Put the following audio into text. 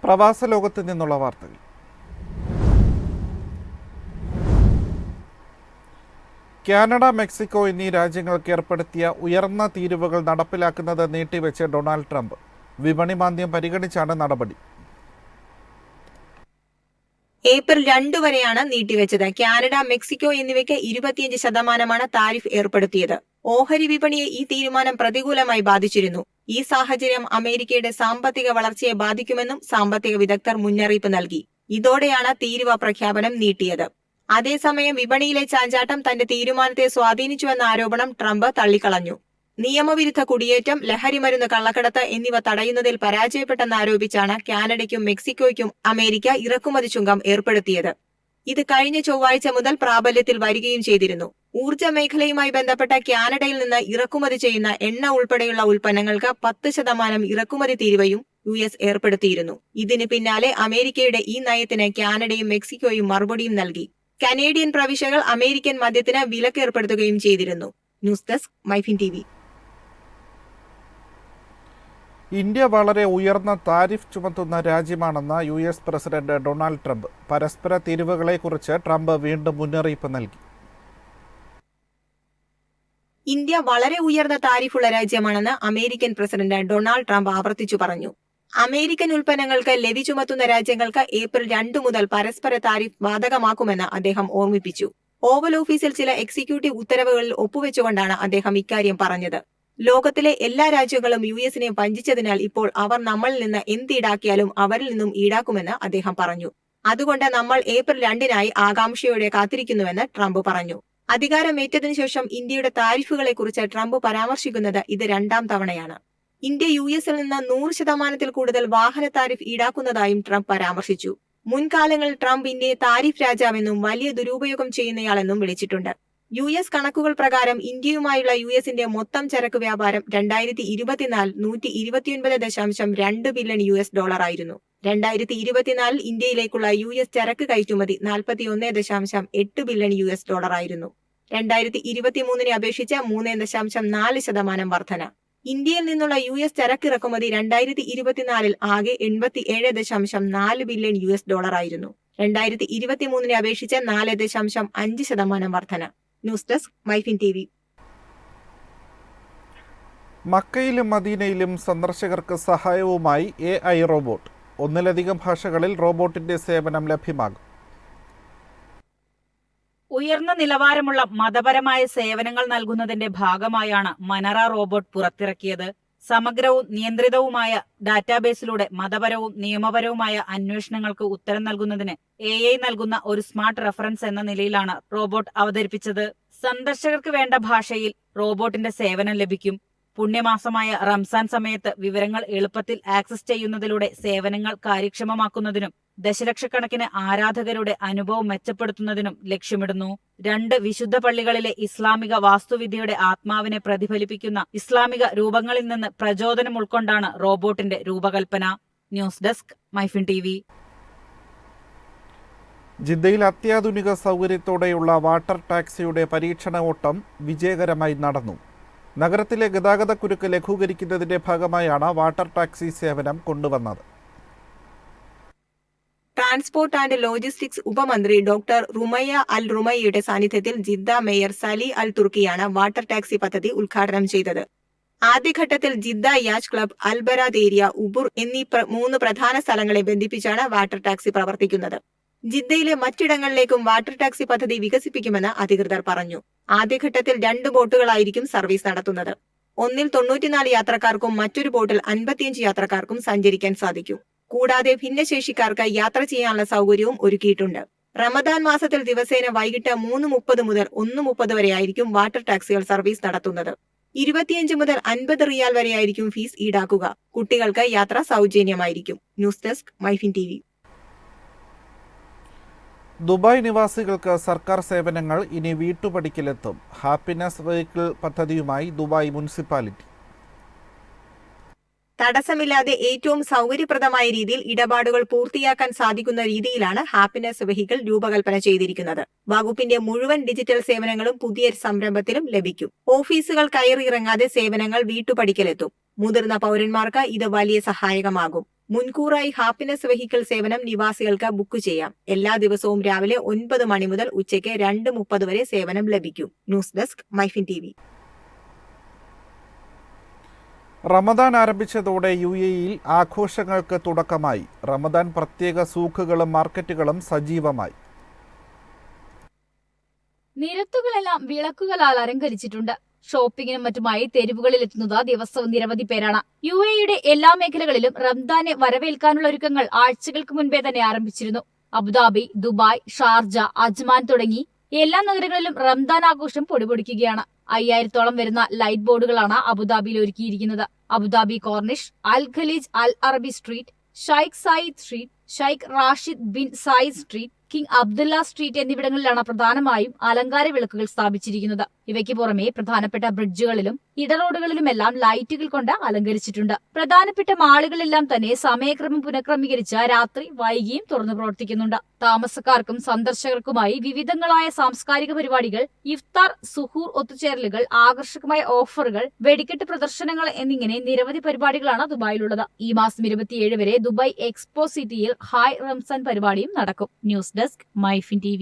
പ്രവാസ ലോകത്ത് നിന്നുള്ള വാർത്തകൾ. കാനഡ, മെക്സിക്കോ എന്നീ രാജ്യങ്ങൾക്ക് ഏർപ്പെടുത്തിയ ഉയർന്ന തീരുവകൾ നടപ്പിലാക്കുന്നത് നീട്ടിവെച്ച് ഡൊണാൾഡ് ട്രംപ്. വിപണി മാന്ദ്യം പരിഗണിച്ചാണ് നടപടി. ഏപ്രിൽ 2 വരെയാണ് നീട്ടിവെച്ചത്. കാനഡ, മെക്സിക്കോ എന്നിവയ്ക്ക് 25% താരിഫ് ഏർപ്പെടുത്തിയത്. ഓഹരി വിപണിയെ ഈ തീരുമാനം പ്രതികൂലമായി ബാധിച്ചിരുന്നു. ഈ സാഹചര്യം അമേരിക്കയുടെ സാമ്പത്തിക വളർച്ചയെ ബാധിക്കുമെന്നും സാമ്പത്തിക വിദഗ്ധർ മുന്നറിയിപ്പ് നൽകി. ഇതോടെയാണ് തീരുവ പ്രഖ്യാപനം നീട്ടിയത്. അതേസമയം വിപണിയിലെ ചാഞ്ചാട്ടം തന്റെ തീരുമാനത്തെ സ്വാധീനിച്ചുവെന്ന ആരോപണം ട്രംപ് തള്ളിക്കളഞ്ഞു. നിയമവിരുദ്ധ കുടിയേറ്റം, ലഹരിമരുന്ന് കള്ളക്കടത്ത് എന്നിവ തടയുന്നതിൽ പരാജയപ്പെട്ടെന്നാരോപിച്ചാണ് കാനഡയ്ക്കും മെക്സിക്കോയ്ക്കും അമേരിക്ക ഇറക്കുമതി ചുങ്കം ഏർപ്പെടുത്തിയത്. ഇത് കഴിഞ്ഞ ചൊവ്വാഴ്ച മുതൽ പ്രാബല്യത്തിൽ വരികയും ചെയ്തിരുന്നു. ഊർജ്ജ മേഖലയുമായി ബന്ധപ്പെട്ട കാനഡയിൽ നിന്ന് ഇറക്കുമതി ചെയ്യുന്ന എണ്ണ ഉൾപ്പെടെയുള്ള ഉൽപ്പന്നങ്ങൾക്ക് 10% ഇറക്കുമതി തീരുവയും US ഏർപ്പെടുത്തിയിരുന്നു. ഇതിന് പിന്നാലെ അമേരിക്കയുടെ ഈ നയത്തിന് കാനഡയും മെക്സിക്കോയും മറുപടിയും നൽകി. കനേഡിയൻ പ്രവിശ്യകൾ അമേരിക്കൻ മദ്യത്തിന് വിലക്ക് ഏർപ്പെടുത്തുകയും ചെയ്തിരുന്നു. News desk Myfin TV. India വളരെ ഉയർന്ന താരിഫ് ചുമത്തുന്ന രാജ്യമാണെന്ന് US പ്രസിഡന്റ് ഡൊണാൾഡ് ട്രംപ്. പരസ്പര തീരുവകളെക്കുറിച്ച് ട്രംപ് വീണ്ടും മുന്നറിയിപ്പ് നൽകി. ഇന്ത്യ വളരെ ഉയർന്ന താരിഫുള്ള രാജ്യമാണെന്ന് അമേരിക്കൻ പ്രസിഡന്റ് ഡൊണാൾഡ് ട്രംപ് ആവർത്തിച്ചു പറഞ്ഞു. അമേരിക്കൻ ഉൽപ്പന്നങ്ങൾക്ക് ലെവി ചുമത്തുന്ന രാജ്യങ്ങൾക്ക് ഏപ്രിൽ 2 മുതൽ പരസ്പര താരിഫ് ബാധകമാക്കുമെന്ന് അദ്ദേഹം ഓർമ്മിപ്പിച്ചു. ഓവൽ ഓഫീസിൽ ചില എക്സിക്യൂട്ടീവ് ഉത്തരവുകളിൽ ഒപ്പുവെച്ചുകൊണ്ടാണ് അദ്ദേഹം ഇക്കാര്യം പറഞ്ഞത്. ലോകത്തിലെ എല്ലാ രാജ്യങ്ങളും US-നെ വഞ്ചിച്ചതിനാൽ ഇപ്പോൾ അവർ നമ്മളിൽ നിന്ന് എന്ത് ഈടാക്കിയാലും അവരിൽ നിന്നും ഈടാക്കുമെന്ന് അദ്ദേഹം പറഞ്ഞു. അതുകൊണ്ട് നമ്മൾ ഏപ്രിൽ 2-നായി ആകാംക്ഷയോടെ കാത്തിരിക്കുന്നുവെന്ന് ട്രംപ് പറഞ്ഞു. അധികാരമേറ്റതിനു ശേഷം ഇന്ത്യയുടെ താരിഫുകളെക്കുറിച്ച് ട്രംപ് പരാമർശിക്കുന്നത് ഇത് 2ാം തവണയാണ്. ഇന്ത്യ US-ൽ നിന്ന് 100% കൂടുതൽ വാഹന താരിഫ് ഈടാക്കുന്നതായും ട്രംപ് പരാമർശിച്ചു. മുൻകാലങ്ങളിൽ ട്രംപ് ഇന്ത്യയെ താരിഫ് രാജാവെന്നും വലിയ ദുരുപയോഗം ചെയ്യുന്നയാളെന്നും വിളിച്ചിട്ടുണ്ട്. US കണക്കുകൾ പ്രകാരം ഇന്ത്യയുമായുള്ള US-ന്റെ മൊത്തം ചരക്ക് വ്യാപാരം 2024 $129.2 ബില്യൺ ആയിരുന്നു. 2024 ഇന്ത്യയിലേക്കുള്ള US ചരക്ക് കയറ്റുമതി $41.8 ബില്യൺ ആയിരുന്നു. 2023 അപേക്ഷിച്ച് 3.4% വർധന. ഇന്ത്യയിൽ നിന്നുള്ള US ചരക്ക് ഇറക്കുമതി 2024 ആകെ $87.4 ബില്യൺ ആയിരുന്നു. 2023 അപേക്ഷിച്ച് 4.5% വർധന. News desk Myfin TV. മക്കയിലും മദീനയിലും സന്ദർശകർക്ക് സഹായവുമായി AI റോബോട്ട്. ഒന്നിലധികം ഭാഷകളിൽ റോബോട്ടിന്റെ സേവനം ലഭ്യമാകും. ഉയർന്ന നിലവാരമുള്ള മതപരമായ സേവനങ്ങൾ നൽകുന്നതിന്റെ ഭാഗമായാണ് മനറ റോബോട്ട് പുറത്തിറക്കിയത്. സമഗ്രവും നിയന്ത്രിതവുമായ ഡാറ്റാബേസിലൂടെ മതപരവും നിയമപരവുമായ അന്വേഷണങ്ങൾക്ക് ഉത്തരം നൽകുന്നതിന് AI നൽകുന്ന ഒരു സ്മാർട്ട് റഫറൻസ് എന്ന നിലയിലാണ് റോബോട്ട് അവതരിപ്പിച്ചത്. സന്ദർശകർക്ക് വേണ്ട ഭാഷയിൽ റോബോട്ടിന്റെ സേവനം ലഭിക്കും. പുണ്യമാസമായ റംസാൻ സമയത്ത് വിവരങ്ങൾ എളുപ്പത്തിൽ ആക്സസ് ചെയ്യുന്നതിലൂടെ സേവനങ്ങൾ കാര്യക്ഷമമാക്കുന്നതിനും ദശലക്ഷക്കണക്കിന് ആരാധകരുടെ അനുഭവം മെച്ചപ്പെടുത്തുന്നതിനും ലക്ഷ്യമിടുന്നു. 2 വിശുദ്ധ പള്ളികളിലെ ഇസ്ലാമിക വാസ്തുവിദ്യയുടെ ആത്മാവിനെ പ്രതിഫലിപ്പിക്കുന്ന ഇസ്ലാമിക രൂപങ്ങളിൽ നിന്ന് പ്രചോദനം ഉൾക്കൊണ്ടാണ് റോബോട്ടിന്റെ രൂപകൽപ്പന. News desk Myfin TV. ജിദ്ദയിൽ അത്യാധുനിക സൗകര്യത്തോടെയുള്ള വാട്ടർ ടാക്സിയുടെ പരീക്ഷണ ഓട്ടം വിജയകരമായി നടന്നു. നഗരത്തിലെ ഗതാഗതക്കുരുക്ക് ലഘൂകരിക്കുന്നതിന്റെ ഭാഗമായാണ് വാട്ടർ ടാക്സി സേവനം കൊണ്ടുവന്നത്. ട്രാൻസ്പോർട്ട് ആൻഡ് ലോജിസ്റ്റിക്സ് ഉപമന്ത്രി ഡോക്ടർ റുമയ്യ അൽ റുമയ്യയുടെ സാന്നിധ്യത്തിൽ ജിദ്ദ മേയർ സലി അൽ തുർക്കിയാണ് വാട്ടർ ടാക്സി പദ്ധതി ഉദ്ഘാടനം ചെയ്തത്. ആദ്യഘട്ടത്തിൽ ജിദ്ദ യാച്ച് ക്ലബ്, അൽബരാദ് ഏരിയ, ഉബുർ എന്നീ 3 പ്രധാന സ്ഥലങ്ങളെ ബന്ധിപ്പിച്ചാണ് വാട്ടർ ടാക്സി പ്രവർത്തിക്കുന്നത്. ജിദ്ദയിലെ മറ്റിടങ്ങളിലേക്കും വാട്ടർ ടാക്സി പദ്ധതി വികസിപ്പിക്കുമെന്ന് അധികൃതർ പറഞ്ഞു. ആദ്യഘട്ടത്തിൽ 2 ബോട്ടുകളായിരിക്കും സർവീസ് നടത്തുന്നത്. ഒന്നിൽ 94 യാത്രക്കാർക്കും മറ്റൊരു ബോട്ടിൽ 55 യാത്രക്കാർക്കും സഞ്ചരിക്കാൻ സാധിക്കും. കൂടാതെ ഭിന്നശേഷിക്കാർക്ക് യാത്ര ചെയ്യാനുള്ള സൗകര്യവും ഒരുക്കിയിട്ടുണ്ട്. റമദാൻ മാസത്തിൽ ദിവസേന വൈകിട്ട് 3:30 മുതൽ 1:30 വരെയായിരിക്കും വാട്ടർ ടാക്സികൾ സർവീസ് നടത്തുന്നത്. 25 മുതൽ 50 റിയാൽ വരെയായിരിക്കും ഫീസ് ഈടാക്കുക. കുട്ടികൾക്ക് യാത്ര സൗജന്യമായിരിക്കും. News desk Myfin TV. Dubai നിവാസികൾക്ക് സർക്കാർ സേവനങ്ങൾ ഇനി വീട്ടുപടിക്കലെത്തും. ഹാപ്പിനെസ് വെഹിക്കിൾ പദ്ധതിയുമായി ദുബായ് മുനിസിപ്പാലിറ്റി. തടസ്സമില്ലാതെ ഏറ്റവും സൗകര്യപ്രദമായ രീതിയിൽ ഇടപാടുകൾ പൂർത്തിയാക്കാൻ സാധിക്കുന്ന രീതിയിലാണ് ഹാപ്പിനെസ് വെഹിക്കിൾ രൂപകൽപ്പന ചെയ്തിരിക്കുന്നത്. വകുപ്പിന്റെ മുഴുവൻ ഡിജിറ്റൽ സേവനങ്ങളും പുതിയ സംരംഭത്തിലും ലഭിക്കും. ഓഫീസുകൾ കയറിയിറങ്ങാതെ സേവനങ്ങൾ വീട്ടുപടിക്കലെത്തും. മുതിർന്ന പൗരന്മാർക്ക് ഇത് വലിയ സഹായകമാകും. മുൻകൂറായി ഹാപ്പിനെസ് വെഹിക്കിൾ സേവനം നിവാസികൾക്ക് ബുക്ക് ചെയ്യാം. എല്ലാ ദിവസവും രാവിലെ 9 മണി മുതൽ ഉച്ചയ്ക്ക് 2:30 വരെ സേവനം ലഭിക്കും. News desk Myfin TV. Ramadan ആരംഭിച്ചതോടെ UAE-യിൽ ആഘോഷങ്ങൾക്ക് തുടക്കമായി. റമദാൻ പ്രത്യേക സൂക്കുകളും മാർക്കറ്റുകളും സജീവമായി. നിരത്തുകളെല്ലാം വിളക്കുകളാൽ അലങ്കരിച്ചിട്ടുണ്ട്. ഷോപ്പിങ്ങിനും മറ്റുമായി തെരുവുകളിൽ എത്തുന്നത് ദിവസവും നിരവധി പേരാണ്. UAE-യുടെ എല്ലാ മേഖലകളിലും റംദാനെ വരവേൽക്കാനുള്ള ഒരുക്കങ്ങൾ ആഴ്ചകൾക്ക് മുൻപേ തന്നെ ആരംഭിച്ചിരുന്നു. അബുദാബി, ദുബായ്, ഷാർജ, അജ്മാൻ തുടങ്ങി എല്ലാ നഗരങ്ങളിലും റംദാൻ ആഘോഷം പൊടിപൊടിക്കുകയാണ്. 5000-ഓളം വരുന്ന ലൈറ്റ് ബോർഡുകളാണ് അബുദാബിയിൽ ഒരുക്കിയിരിക്കുന്നത്. Abu Dhabi Corniche, Al Khaleej Al Arabi street, Sheikh Zayed street, Sheikh Rashid bin Zayed street, King Abdullah street എന്നിവിടങ്ങളിലാണ് പ്രധാനമായും അലങ്കാര വിളക്കുകൾ സ്ഥാപിച്ചിരിക്കുന്നത്. ഇവയ്ക്ക് പുറമെ പ്രധാനപ്പെട്ട ബ്രിഡ്ജുകളിലും ഇടറോഡുകളിലുമെല്ലാം ലൈറ്റുകൾ കൊണ്ട് അലങ്കരിച്ചിട്ടുണ്ട്. പ്രധാനപ്പെട്ട മാളുകളെല്ലാം തന്നെ സമയക്രമം പുനഃക്രമീകരിച്ച് രാത്രി വൈകിയും തുറന്നു പ്രവർത്തിക്കുന്നുണ്ട്. താമസക്കാർക്കും സന്ദർശകർക്കുമായി വിവിധങ്ങളായ സാംസ്കാരിക പരിപാടികൾ, ഇഫ്താർ, സുഹൂർ ഒത്തുചേരലുകൾ, ആകർഷകമായ ഓഫറുകൾ, വെടിക്കെട്ട് പ്രദർശനങ്ങൾ എന്നിങ്ങനെ നിരവധി പരിപാടികളാണ് ദുബായിലുള്ളത്. ഈ മാസം 27 വരെ ദുബായ് എക്സ്പോ സിറ്റിയിൽ ഹായ് റംസാൻ പരിപാടിയും നടക്കും. News desk Myfin TV.